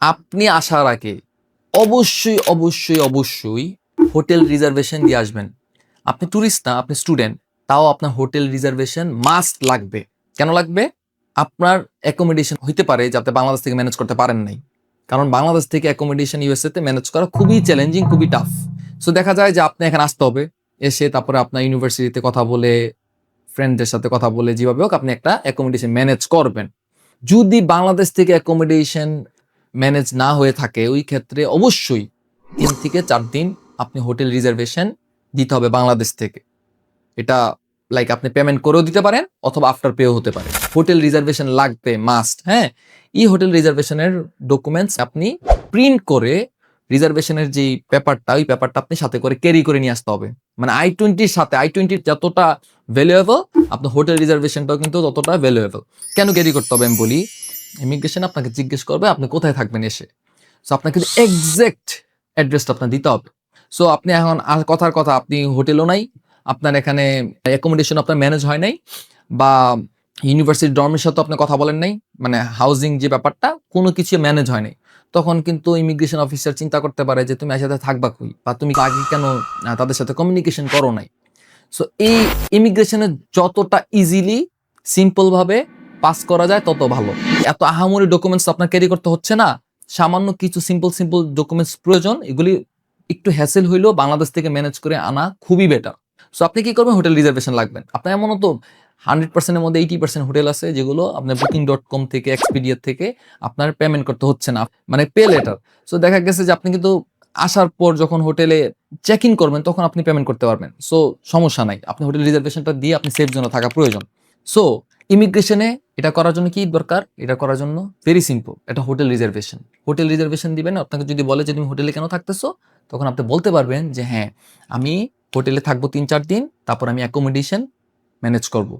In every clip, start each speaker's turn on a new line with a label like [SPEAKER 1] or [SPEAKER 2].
[SPEAKER 1] আপনি আসার আগে অবশ্যই হোটেল রিজার্ভেশন দিয়ে আসবেন। আপনি ট্যুরিস্ট না, আপনি স্টুডেন্ট, তাও আপনার হোটেল রিজার্ভেশন মাস্ট লাগবে। কেন লাগবে? আপনার অ্যাকোমোডেশন হইতে পারে যে আপনি বাংলাদেশ থেকে ম্যানেজ করতে পারেন নাই, কারণ বাংলাদেশ থেকে অ্যাকোমোডেশন ইউএসএ তে ম্যানেজ করা খুবই চ্যালেঞ্জিং, খুবই টাফ। সো দেখা যায় যে আপনি এখানে আসতে হবে, এসে তারপরে আপনার ইউনিভার্সিটিতে কথা বলে, ফ্রেন্ডদের সাথে কথা বলে, যেভাবে হোক আপনি একটা অ্যাকোমোডেশন ম্যানেজ করবেন। যদি বাংলাদেশ থেকে অ্যাকোমোডেশন ম্যানেজ না হয়ে থাকে, ওই ক্ষেত্রে অবশ্যই 3 থেকে 4 দিন আপনি হোটেল রিজার্ভেশন দিতে হবে বাংলাদেশ থেকে। এটা লাইক আপনি পেমেন্ট করেও দিতে পারেন অথবা আফটার পেও হতে পারে। হোটেল রিজার্ভেশন লাগবে মাস্ট। হ্যাঁ, এই হোটেল রিজার্ভেশনের ডকুমেন্টস আপনি প্রিন্ট করে, রিজার্ভেশনের যে পেপারটা, ওই পেপারটা আপনি সাথে করে ক্যারি করে নিয়ে আসতে হবে। মানে I-20 সাথে, I-20 যতটা ভ্যালুয়েবল, আপনার হোটেল রিজার্ভেশনটাও কিন্তু ততটা ভ্যালুয়েবল। কেন ক্যারি করতে হবে আমি বলি। ইমিগ্রেশন আপনাকে জিজ্ঞেস করবে আপনি কোথায় থাকবেন এসে। সো আপনাকে কিন্তু এক্সাক্ট অ্যাড্রেসটা আপনার দিতে হবে। সো আপনি এখন কথার কথা, আপনি হোটেলও নাই, আপনার এখানে অ্যাকোমোডেশন আপনার ম্যানেজ হয় নাই, বা ইউনিভার্সিটি ডর্মের সাথে আপনি কথা বলেন নাই, মানে হাউজিং যে ব্যাপারটা কোনো কিছু ম্যানেজ হয় নাই, তখন কিন্তু ইমিগ্রেশন অফিসার চিন্তা করতে পারে যে তুমি একসাথে থাকবা কই, বা তুমি আগে কেন তাদের সাথে কমিউনিকেশন করো নাই। সো এই ইমিগ্রেশনে যতটা ইজিলি সিম্পল ভাবে পাস করা যায় তত ভালো। এত আহামরি ডকুমেন্টস আপনার ক্যারি করতে হচ্ছে না, সামান্য কিছু সিম্পল ডকুমেন্টস প্রয়োজন, এগুলি একটু হ্যাসেল হইলেও বাংলাদেশ থেকে ম্যানেজ করে আনা খুবই বেটার। সো আপনি কি করবেন? হোটেল রিজার্ভেশন লাগবেন আপনার। এমনও তো 100%-এর মধ্যে 80% হোটেল আছে যেগুলো আপনার Booking.com থেকে, এক্সপিডিয়া থেকে আপনার পেমেন্ট করতে হচ্ছে না, মানে পে লেটার। সো দেখা গেছে যে আপনি কিন্তু আসার পর যখন হোটেলে চেক ইন করবেন তখন আপনি পেমেন্ট করতে পারবেন। সো সমস্যা নাই, আপনি হোটেল রিজার্ভেশনটা দিয়ে আপনি সেফ জোনে থাকা প্রয়োজন। সো ইমিগ্রেশনে এটা করার জন্য কি দরকার? এটা করার জন্য ভেরি সিম্পল, এটা হোটেল রিজার্ভেশন। হোটেল রিজার্ভেশন দিবেন, আপনাকে যদি বলে যে তুমি হোটেলে কেন থাকতেছো, তখন আপনি বলতে পারবেন যে হ্যাঁ, আমি হোটেলে থাকবো 3-4 দিন, তারপর আমি অ্যাকোমোডেশন ম্যানেজ করব,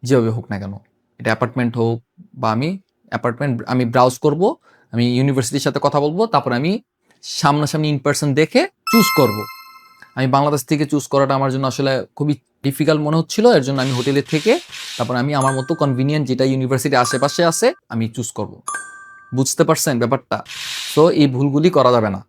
[SPEAKER 1] যেভাবে হোক না কেন। এটা অ্যাপার্টমেন্ট হোক, বা আমি ব্রাউজ করব, আমি ইউনিভার্সিটির সাথে কথা বলবো, তারপর আমি সামনাসামনি ইন পার্সন দেখে চুজ করব। আমি বাংলাদেশ থেকে চুজ করাটা আমার জন্য আসলে খুবই ডিফিকাল্ট মনে হচ্ছিল, এর জন্য আমি হোটেলে থেকে তারপর আমি আমার মতো কনভিনিয়েন্ট যেটা ইউনিভার্সিটির আশেপাশে আছে আমি চুজ করব। বুঝতে পারছেন ব্যাপারটা? সো এই ভুলগুলি করা যাবে না।